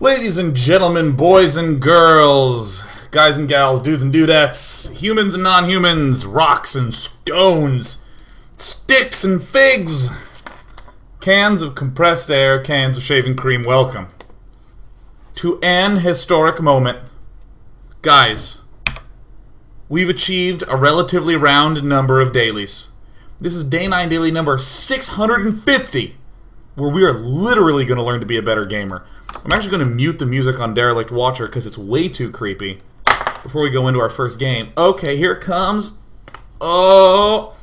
Ladies and gentlemen, boys and girls, guys and gals, dudes and dudettes, humans and non-humans, rocks and stones, sticks and figs, cans of compressed air, cans of shaving cream, welcome to an historic moment. Guys, we've achieved a relatively round number of dailies. This is day 9 daily number 650, where we are literally going to learn to be a better gamer. I'm actually going to mute the music on Derelict Watcher because it's way too creepy before we go into our first game. Okay, here it comes. Oh.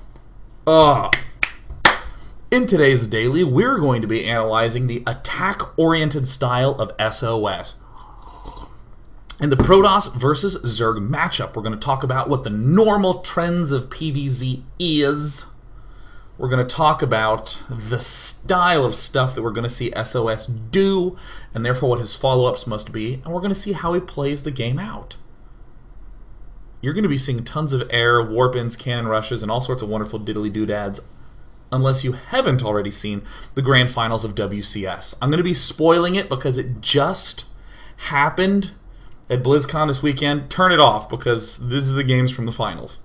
In today's daily, we're going to be analyzing the attack-oriented style of sOs. In the Protoss versus Zerg matchup, we're going to talk about what the normal trends of PvZ is. We're going to talk about the style of stuff that we're going to see sOs do, and therefore what his follow-ups must be, and we're going to see how he plays the game out. You're going to be seeing tons of air, warp-ins, cannon rushes, and all sorts of wonderful diddly-doodads, unless you haven't already seen the grand finals of WCS. I'm going to be spoiling it because it just happened at BlizzCon this weekend. Turn it off because this is the games from the finals.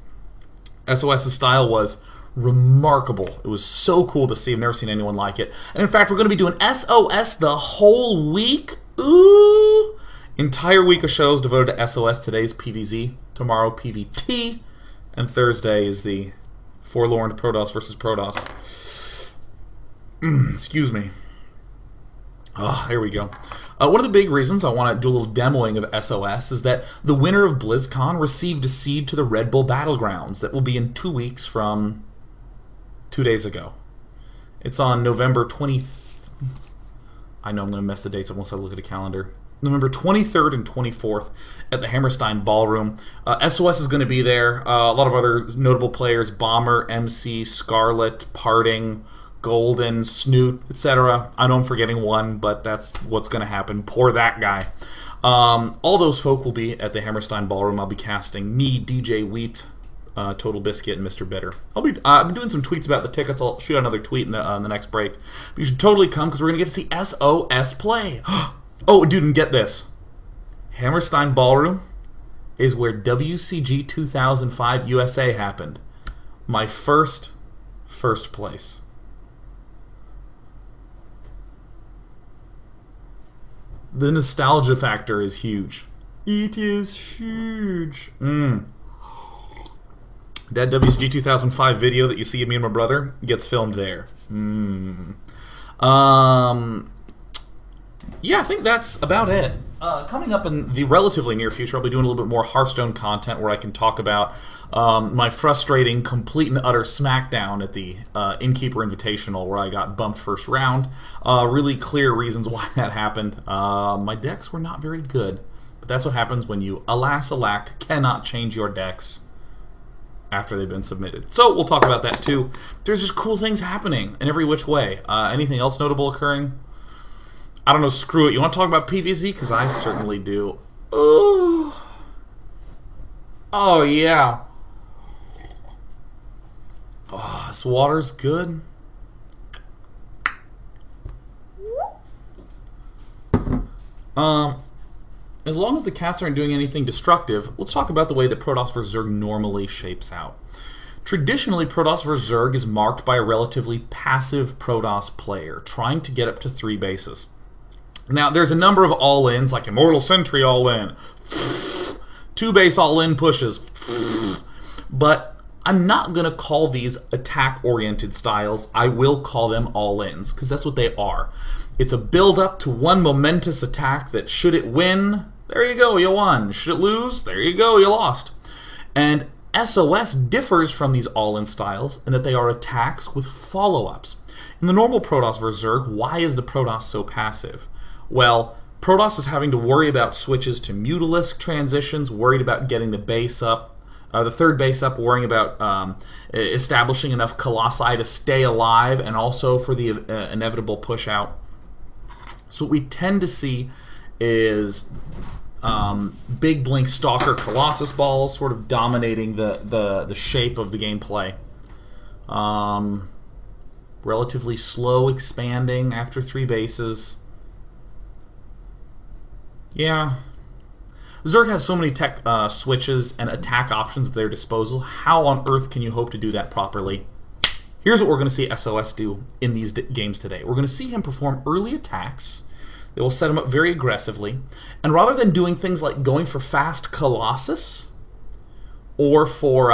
sOs's style was remarkable. It was so cool to see. I've never seen anyone like it. And in fact, we're going to be doing sOs the whole week. Ooh! Entire week of shows devoted to sOs. Today's PvZ, tomorrow PvT, and Thursday is the forlorn Protoss versus Protoss. Excuse me. Oh, there we go. One of the big reasons I want to do a little demoing of sOs is that the winner of BlizzCon received a seed to the Red Bull Battlegrounds that will be in 2 weeks from 2 days ago. It's on November 20th. I know I'm going to mess the dates up once I look at a calendar. November 23rd and 24th at the Hammerstein Ballroom. sOs is going to be there. A lot of other notable players: Bomber, MC, Scarlet, Parting, Golden, Snoot, etc. I know I'm forgetting one, but that's what's going to happen. Poor that guy. All those folk will be at the Hammerstein Ballroom. I'll be casting me, DJ Wheat, Total Biscuit, and Mr. Bitter. I've been doing some tweets about the tickets. I'll shoot another tweet in the next break. But you should totally come because we're going to get to see sOs play. Oh, dude, and get this. Hammerstein Ballroom is where WCG 2005 USA happened. My first place. The nostalgia factor is huge. It is huge. That WCG 2005 video that you see of me and my brother gets filmed there. Yeah, I think that's about it. Coming up in the relatively near future, I'll be doing a little bit more Hearthstone content where I can talk about my frustrating, complete and utter smackdown at the Innkeeper Invitational where I got bumped first round. Really clear reasons why that happened. My decks were not very good, but that's what happens when you, alas alack, cannot change your decks after they've been submitted. So we'll talk about that too. There's just cool things happening in every which way. Anything else notable occurring? I don't know, screw it. You want to talk about PvZ? Because I certainly do. Oh yeah. Oh, this water's good. As long as the cats aren't doing anything destructive, let's talk about the way that Protoss vs. Zerg normally shapes out. Traditionally, Protoss vs. Zerg is marked by a relatively passive Protoss player, trying to get up to 3 bases. Now, there's a number of all-ins, like Immortal Sentry all-in, 2-base all-in pushes, but I'm not going to call these attack-oriented styles. I will call them all-ins, because that's what they are. It's a build-up to one momentous attack that, should it win, there you go, you won. Should it lose, there you go, you lost. And sOs differs from these all-in styles in that they are attacks with follow-ups. In the normal Protoss vs. Zerg, why is the Protoss so passive? Well, Protoss is having to worry about switches to Mutalisk transitions, worried about getting the base up, the third base up, worrying about establishing enough Colossi to stay alive, and also for the inevitable push out. So what we tend to see is big blink Stalker Colossus balls sort of dominating the shape of the gameplay. Relatively slow expanding after 3 bases. Yeah. Zerg has so many tech switches and attack options at their disposal. How on earth can you hope to do that properly? Here's what we're going to see SOS do in these games today. We're going to see him perform early attacks. They will set him up very aggressively. And rather than doing things like going for fast Colossus or for...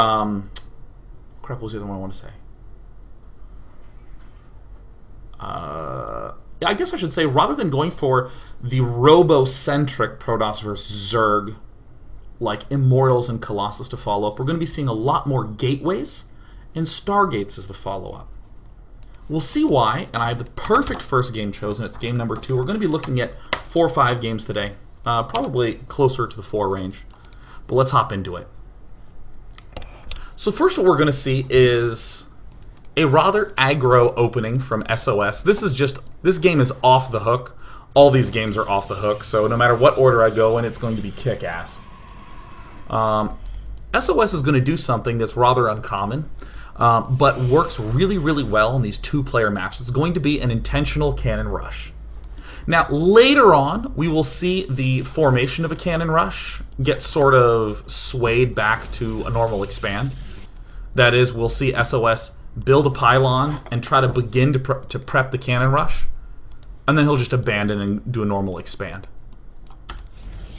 crap, what was the other one I want to say? I guess I should say, rather than going for the robo-centric Protoss versus Zerg, like Immortals and Colossus to follow up, we're going to be seeing a lot more gateways and stargates as the follow-up. We'll see why, and I have the perfect first game chosen. It's game number 2. We're going to be looking at 4 or 5 games today, probably closer to the 4 range. But let's hop into it. So first what we're going to see is a rather aggro opening from SOS. This game is off the hook. All these games are off the hook, so no matter what order I go in, it's going to be kick-ass. SOS is going to do something that's rather uncommon, but works really, really well in these 2-player maps. It's going to be an intentional cannon rush. Now, later on, we will see the formation of a cannon rush get sort of swayed back to a normal expand. That is, we'll see SOS build a pylon and try to begin to prep the cannon rush, and then he'll just abandon and do a normal expand.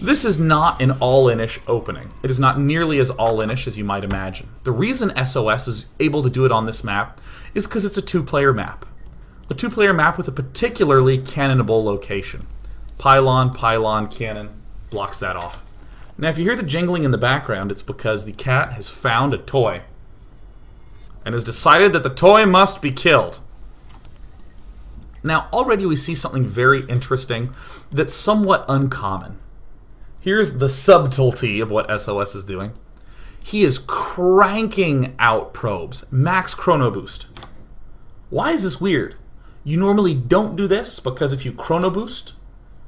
This is not an all-in-ish opening. It is not nearly as all-in-ish as you might imagine. The reason SOS is able to do it on this map is because it's a 2-player map. A 2-player map with a particularly cannonable location. Pylon, pylon, cannon blocks that off. Now if you hear the jingling in the background, it's because the cat has found a toy and has decided that the toy must be killed. Now, already we see something very interesting that's somewhat uncommon. Here's the subtlety of what SOS is doing. He is cranking out probes, max chrono boost. Why is this weird? You normally don't do this because if you chrono boost,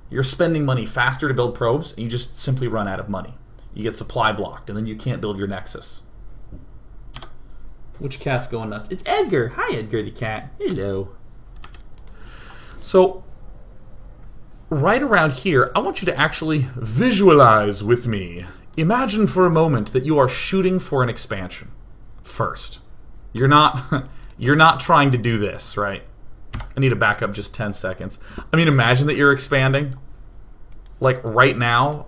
you're spending money faster to build probes and you just simply run out of money. You get supply blocked and then you can't build your nexus. Which cat's going nuts? It's Edgar. Hi, Edgar the cat. Hello. So, right around here, I want you to actually visualize with me. Imagine for a moment that you are shooting for an expansion. First, you're not trying to do this, right? I need to back up just 10 seconds. I mean, imagine that you're expanding. Like right now,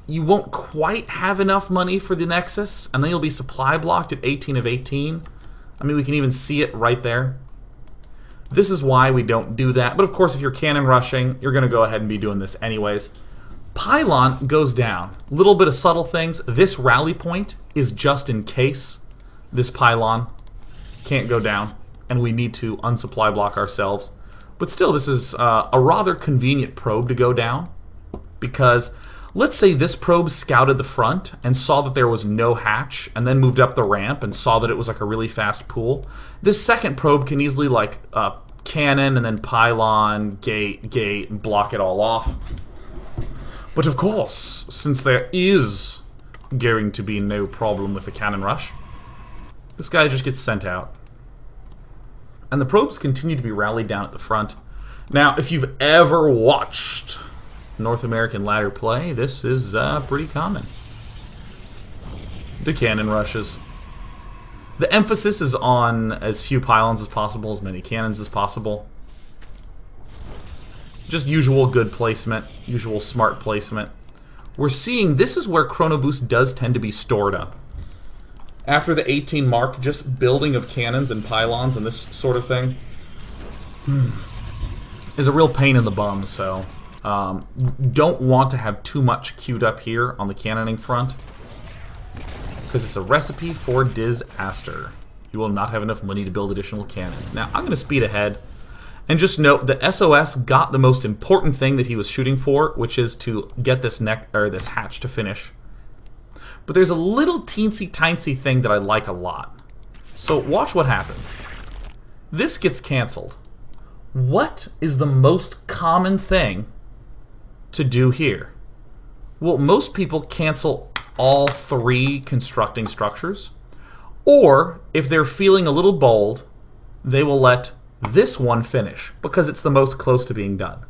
you won't quite have enough money for the Nexus, and then you'll be supply blocked at 18 of 18. I mean, we can even see it right there. This is why we don't do that. But of course, if you're cannon rushing, you're going to go ahead and be doing this anyways. Pylon goes down. Little bit of subtle things. This rally point is just in case this pylon can't go down, and we need to unsupply block ourselves. But still, this is a rather convenient probe to go down, because let's say this probe scouted the front and saw that there was no hatch and then moved up the ramp and saw that it was like a really fast pool. This second probe can easily like cannon and then pylon, gate, and block it all off. But of course, since there is going to be no problem with the cannon rush, this guy just gets sent out. And the probes continue to be rallied down at the front. Now, if you've ever watched North American ladder play, this is pretty common. The cannon rushes. The emphasis is on as few pylons as possible, as many cannons as possible. Just usual good placement, usual smart placement. We're seeing this is where Chrono Boost does tend to be stored up. After the 18 mark, just building of cannons and pylons and this sort of thing is a real pain in the bum, so don't want to have too much queued up here on the cannoning front, because it's a recipe for disaster. You will not have enough money to build additional cannons. Now, I'm going to speed ahead and just note that SOS got the most important thing that he was shooting for, which is to get this this hatch to finish. But there's a little teensy-tiny thing that I like a lot. So watch what happens. This gets canceled. What is the most common thing to do here? Well, most people cancel all 3 constructing structures. Or, if they're feeling a little bold, they will let this one finish, because it's the most close to being done.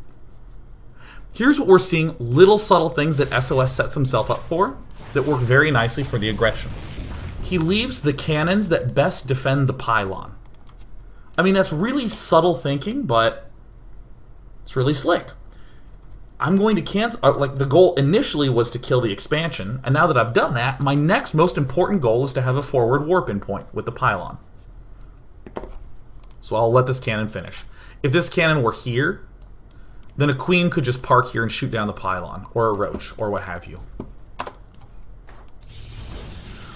Here's what we're seeing, little subtle things that SOS sets himself up for that work very nicely for the aggression. He leaves the cannons that best defend the pylon. I mean, that's really subtle thinking, but it's really slick. I'm going to cancel, like the goal initially was to kill the expansion, and now that I've done that, my next most important goal is to have a forward warp-in point with the pylon. So I'll let this cannon finish. If this cannon were here, then a queen could just park here and shoot down the pylon, or a roach, or what have you.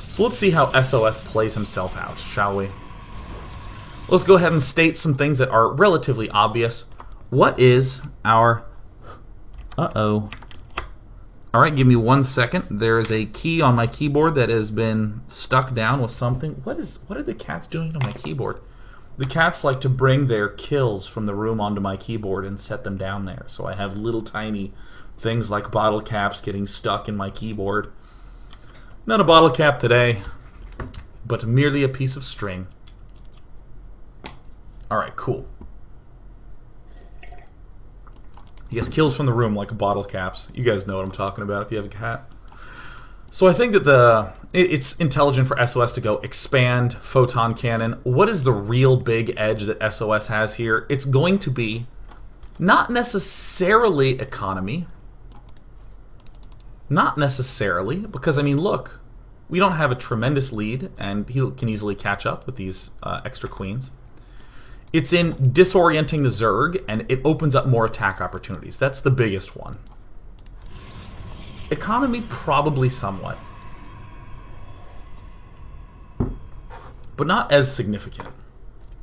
So let's see how SOS plays himself out, shall we? Let's go ahead and state some things that are relatively obvious. What is our... Uh-oh. Alright, give me 1 second. There is a key on my keyboard that has been stuck down with something. What are the cats doing on my keyboard? The cats like to bring their kills from the room onto my keyboard and set them down there. So I have little tiny things like bottle caps getting stuck in my keyboard. Not a bottle cap today, but merely a piece of string. Alright, cool. He has kills from the room like bottle caps. You guys know what I'm talking about if you have a cat. So I think that it's intelligent for SOS to go expand photon cannon. What is the real big edge that SOS has here? It's going to be not necessarily economy. Not necessarily, because I mean, look, we don't have a tremendous lead, and he can easily catch up with these extra queens. It's in disorienting the Zerg, and it opens up more attack opportunities. That's the biggest one. Economy, probably somewhat. But not as significant.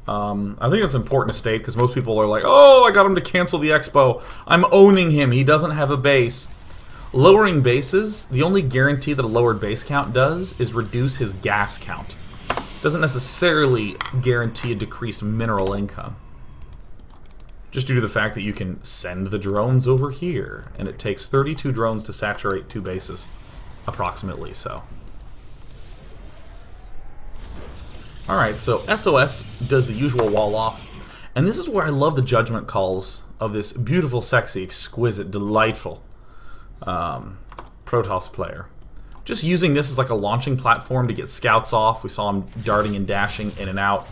I think it's important to state, because most people are like, oh, I got him to cancel the expo. I'm owning him. He doesn't have a base. Lowering bases, the only guarantee that a lowered base count does is reduce his gas count. Doesn't necessarily guarantee a decreased mineral income. Just due to the fact that you can send the drones over here, and it takes 32 drones to saturate 2 bases, approximately so. Alright, so SOS does the usual wall off, and this is where I love the judgment calls of this beautiful, sexy, exquisite, delightful Protoss player. Just using this as like a launching platform to get scouts off. We saw him darting and dashing in and out.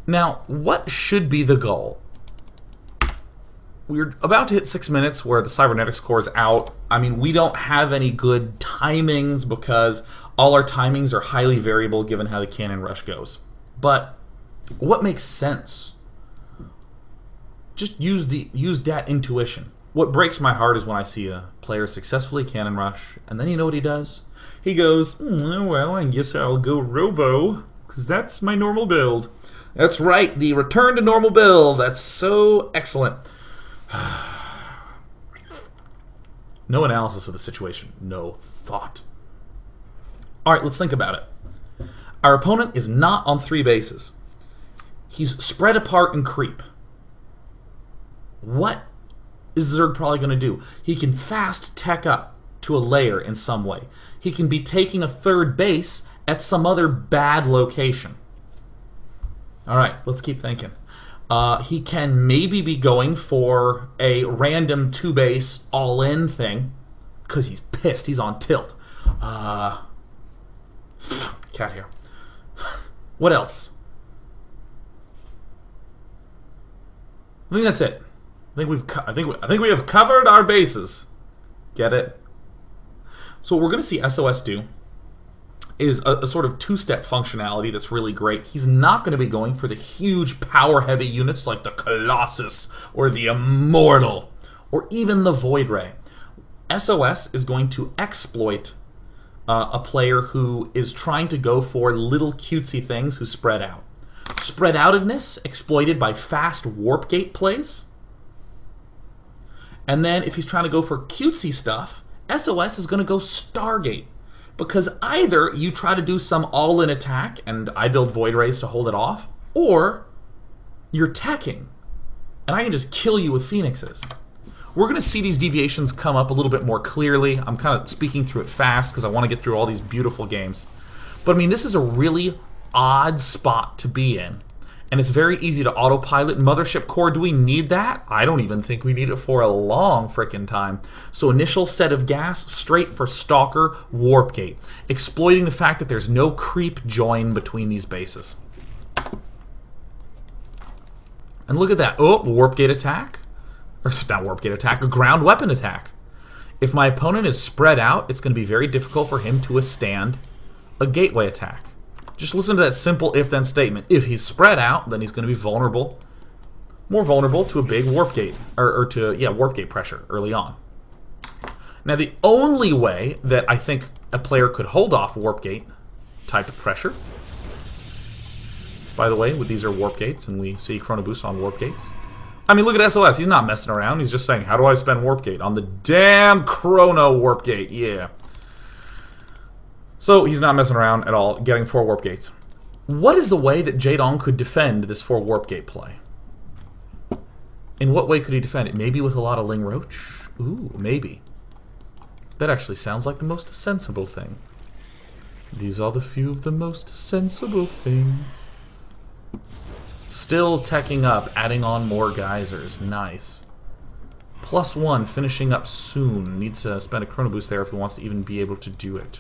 Now, what should be the goal? We're about to hit 6 minutes where the cybernetics core is out. I mean, we don't have any good timings because all our timings are highly variable given how the cannon rush goes. But what makes sense? Just use that intuition. What breaks my heart is when I see a player successfully cannon rush, and then you know what he does? He goes, well, I guess I'll go robo, because that's my normal build. That's right, the return to normal build. That's so excellent. No analysis of the situation. No thought. Alright, let's think about it. Our opponent is not on 3 bases. He's spread apart and creep. What is Zerg probably going to do? He can fast tech up to a layer in some way. He can be taking a 3rd base at some other bad location. Alright, let's keep thinking. He can maybe be going for a random 2-base all-in thing, because he's pissed, he's on tilt. Cat here. What else? I think that's it. I think we have covered our bases. Get it? So what we're going to see SOS do is a sort of 2-step functionality that's really great. He's not going to be going for the huge power-heavy units like the Colossus or the Immortal or even the Void Ray. SOS is going to exploit a player who is trying to go for little cutesy things who spread out. Spread outedness exploited by fast warpgate plays. And then if he's trying to go for cutesy stuff, SOS is going to go stargate. Because either you try to do some all-in attack, and I build Void Rays to hold it off, or you're teching, and I can just kill you with Phoenixes. We're going to see these deviations come up a little bit more clearly. I'm kind of speaking through it fast because I want to get through all these beautiful games. But I mean, this is a really odd spot to be in. And it's very easy to autopilot. Mothership core, do we need that? I don't even think we need it for a long frickin' time. So initial set of gas, straight for Stalker, warpgate. Exploiting the fact that there's no creep join between these bases. And look at that. Oh, warpgate attack. Or not warpgate attack, a ground weapon attack. If my opponent is spread out, it's going to be very difficult for him to withstand a gateway attack. Just listen to that simple if-then statement. If he's spread out, then he's going to be vulnerable, more vulnerable to a big warpgate, or to, yeah, warpgate pressure early on. Now, the only way that I think a player could hold off warpgate type of pressure, by the way, these are warpgates, and we see chrono boost on warpgates. I mean, look at SOS. He's not messing around. He's just saying, how do I spend warpgate? On the damn chrono warpgate, yeah. So he's not messing around at all, getting 4 warp gates. What is the way that Jaedong could defend this 4 warp gate play? In what way could he defend it? Maybe with a lot of Ling Roach? Ooh, maybe. That actually sounds like the most sensible thing. These are the few of the most sensible things. Still teching up, adding on more geysers. Nice. +1, finishing up soon. Needs to spend a chrono boost there if he wants to even be able to do it.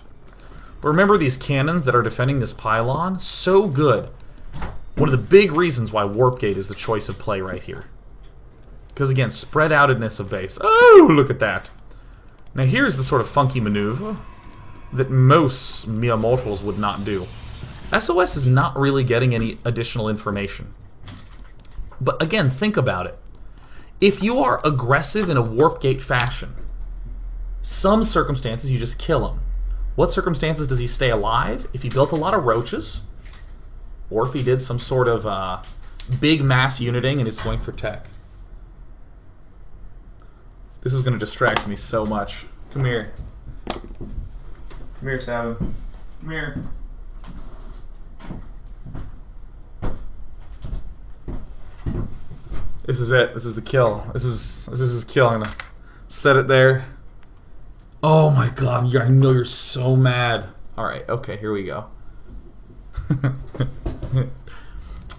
But remember these cannons that are defending this pylon? So good. One of the big reasons why warpgate is the choice of play right here. Because again, spread outedness of base. Oh, look at that. Now here's the sort of funky maneuver that most mere mortals would not do. SOS is not really getting any additional information. But again, think about it. If you are aggressive in a warpgate fashion, some circumstances you just kill him. What circumstances does he stay alive? If he built a lot of roaches, or if he did some sort of big mass uniting and is going for tech. This is going to distract me so much. Come here. Come here, Savin. Come here. This is it. This is the kill. This is his kill. I'm going to set it there. Oh my god, I know you're so mad. Alright, okay, here we go.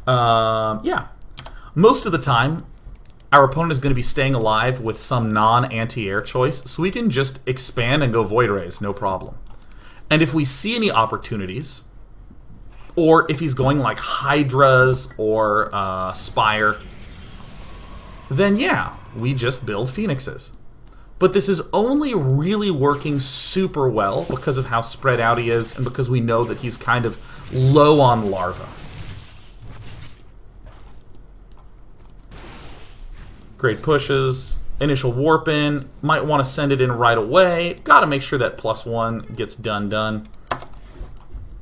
Yeah. Most of the time, our opponent is going to be staying alive with some non-anti-air choice, so we can just expand and go Void Rays, no problem. And if we see any opportunities, or if he's going like Hydras or Spire, then yeah, we just build Phoenixes. But this is only really working super well because of how spread out he is and because we know that he's kind of low on larva. Great pushes, initial warp in, might want to send it in right away. Got to make sure that +1 gets done.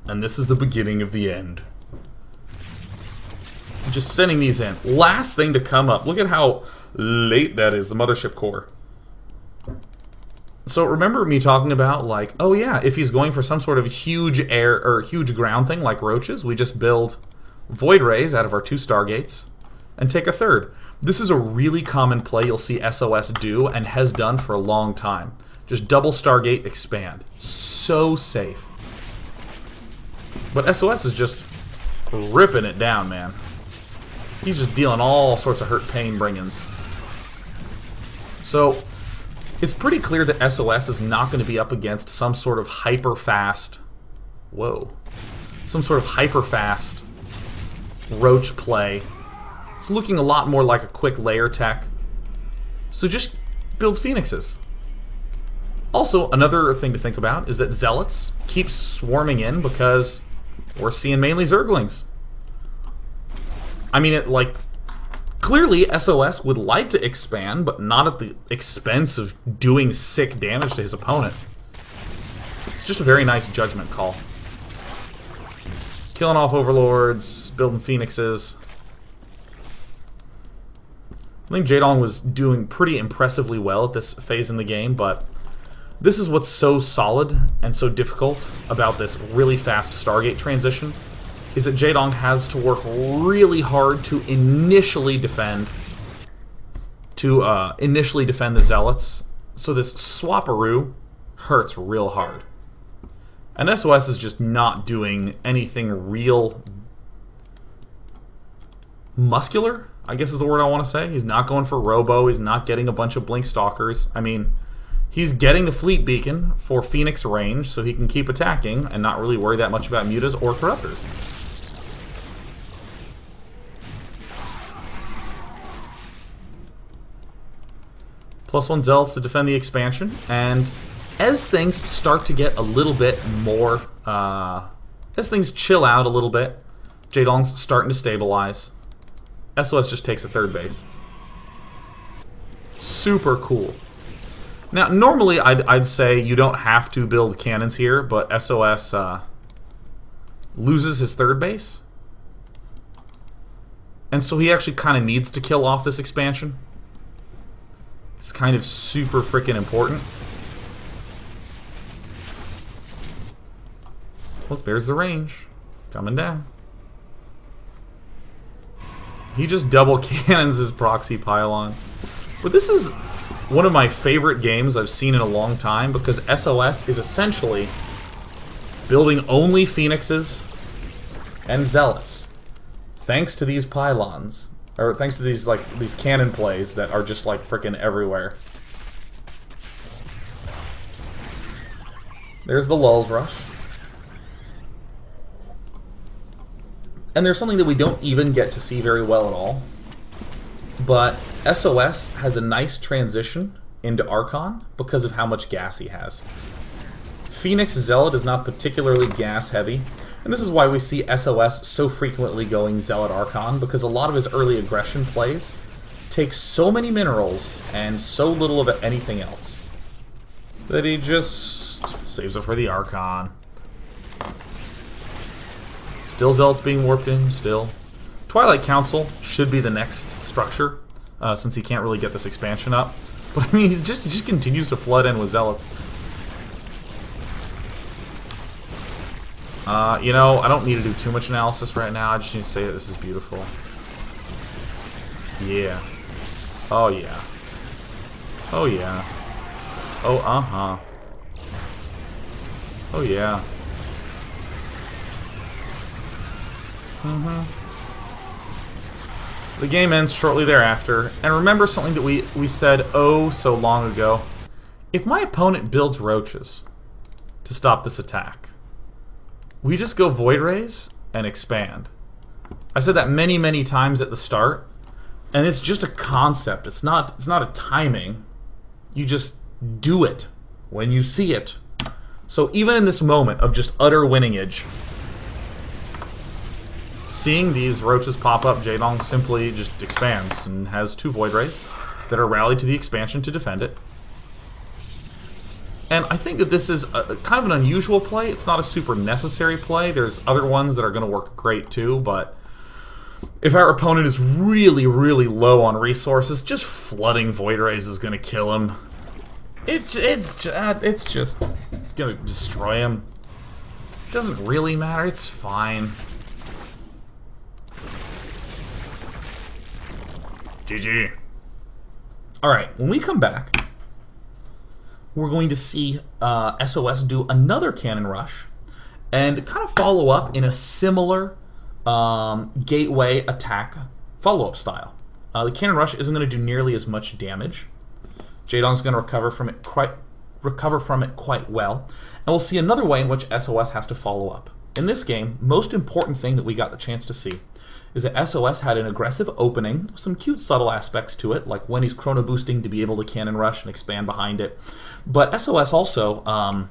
And this is the beginning of the end. Just sending these in. Last thing to come up. Look at how late that is, the mothership core. So remember me talking about, like, oh yeah, if he's going for some sort of huge air or huge ground thing like roaches, we just build Void Rays out of our 2 stargates and take a 3rd. This is a really common play you'll see SOS do and has done for a long time. Just double stargate, expand. So safe. But SOS is just ripping it down, man. He's just dealing all sorts of hurt pain bring-ins. So it's pretty clear that SOS is not going to be up against some sort of hyper-fast... Whoa. Some sort of hyper-fast roach play. It's looking a lot more like a quick layer tech. So just builds Phoenixes. Also, another thing to think about is that Zealots keep swarming in because we're seeing mainly Zerglings. I mean, clearly, SOS would like to expand, but not at the expense of doing sick damage to his opponent. It's just a very nice judgment call. Killing off Overlords, building Phoenixes. I think Jaedong was doing pretty impressively well at this phase in the game, but this is what's so solid and so difficult about this really fast Stargate transition. Is that Jaedong has to work really hard to initially defend the Zealots. So this swapperoo hurts real hard. And SOS is just not doing anything real muscular, I guess is the word I want to say. He's not going for Robo. He's not getting a bunch of Blink Stalkers. I mean, he's getting the Fleet Beacon for Phoenix range so he can keep attacking and not really worry that much about Mutas or Corruptors. +1 Zealots to defend the expansion, and as things start to get a little bit more, as things chill out a little bit, Jaedong's starting to stabilize. SOS just takes a third base. Super cool. Now, normally I'd say you don't have to build cannons here, but SOS loses his third base. And so he actually kind of needs to kill off this expansion. It's kind of super freaking important. Look, there's the range. Coming down. He just double cannons his proxy pylon. But this is one of my favorite games I've seen in a long time because SOS is essentially building only Phoenixes and Zealots. Thanks to these pylons. Or thanks to these these cannon plays that are just like frickin' everywhere. There's the Lulz Rush. And there's something that we don't even get to see very well at all. But SOS has a nice transition into Archon because of how much gas he has. Phoenix Zealot is not particularly gas heavy. And this is why we see SOS so frequently going Zealot Archon, because a lot of his early aggression plays take so many minerals and so little of anything else that he just saves it for the Archon. Still Zealots being warped in, still. Twilight Council should be the next structure, since he can't really get this expansion up. But I mean, he just continues to flood in with Zealots. You know, I don't need to do too much analysis right now. I just need to say that this is beautiful. Yeah. Oh, yeah. Oh, yeah. Oh, uh-huh. Oh, yeah. The game ends shortly thereafter. And remember something that we said oh so long ago. If my opponent builds roaches to stop this attack, we just go Void Rays and expand. I said that many, many times at the start, and it's just a concept. It's not a timing. You just do it when you see it. So even in this moment of just utter winningage, seeing these roaches pop up, Jaedong simply just expands and has 2 Void Rays that are rallied to the expansion to defend it. And I think that this is kind of an unusual play. It's not a super necessary play. There's other ones that are going to work great too, but if our opponent is really, really low on resources, just flooding Void Rays is going to kill him. It's just going to destroy him. It doesn't really matter. It's fine. GG. Alright, when we come back, we're going to see SOS do another cannon rush and kind of follow up in a similar gateway attack follow-up style. The cannon rush isn't going to do nearly as much damage. Jaedong's going to recover from it quite well, and we'll see another way in which SOS has to follow up. In this game, most important thing that we got the chance to see is that SOS had an aggressive opening, some cute subtle aspects to it, like when he's chrono boosting to be able to cannon rush and expand behind it. But SOS also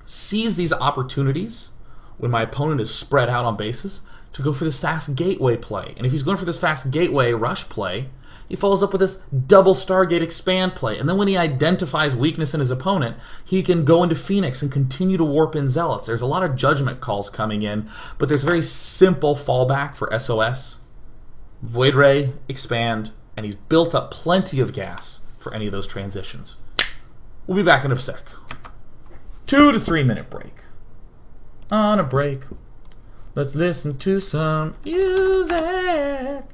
sees these opportunities when my opponent is spread out on bases to go for this fast gateway play. And if he's going for this fast gateway rush play, he follows up with this double Stargate expand play. And then when he identifies weakness in his opponent, he can go into Phoenix and continue to warp in Zealots. There's a lot of judgment calls coming in, but there's a very simple fallback for SOS. Void Ray, expand, and he's built up plenty of gas for any of those transitions. We'll be back in a sec. 2 to 3 minute break. On a break, let's listen to some music.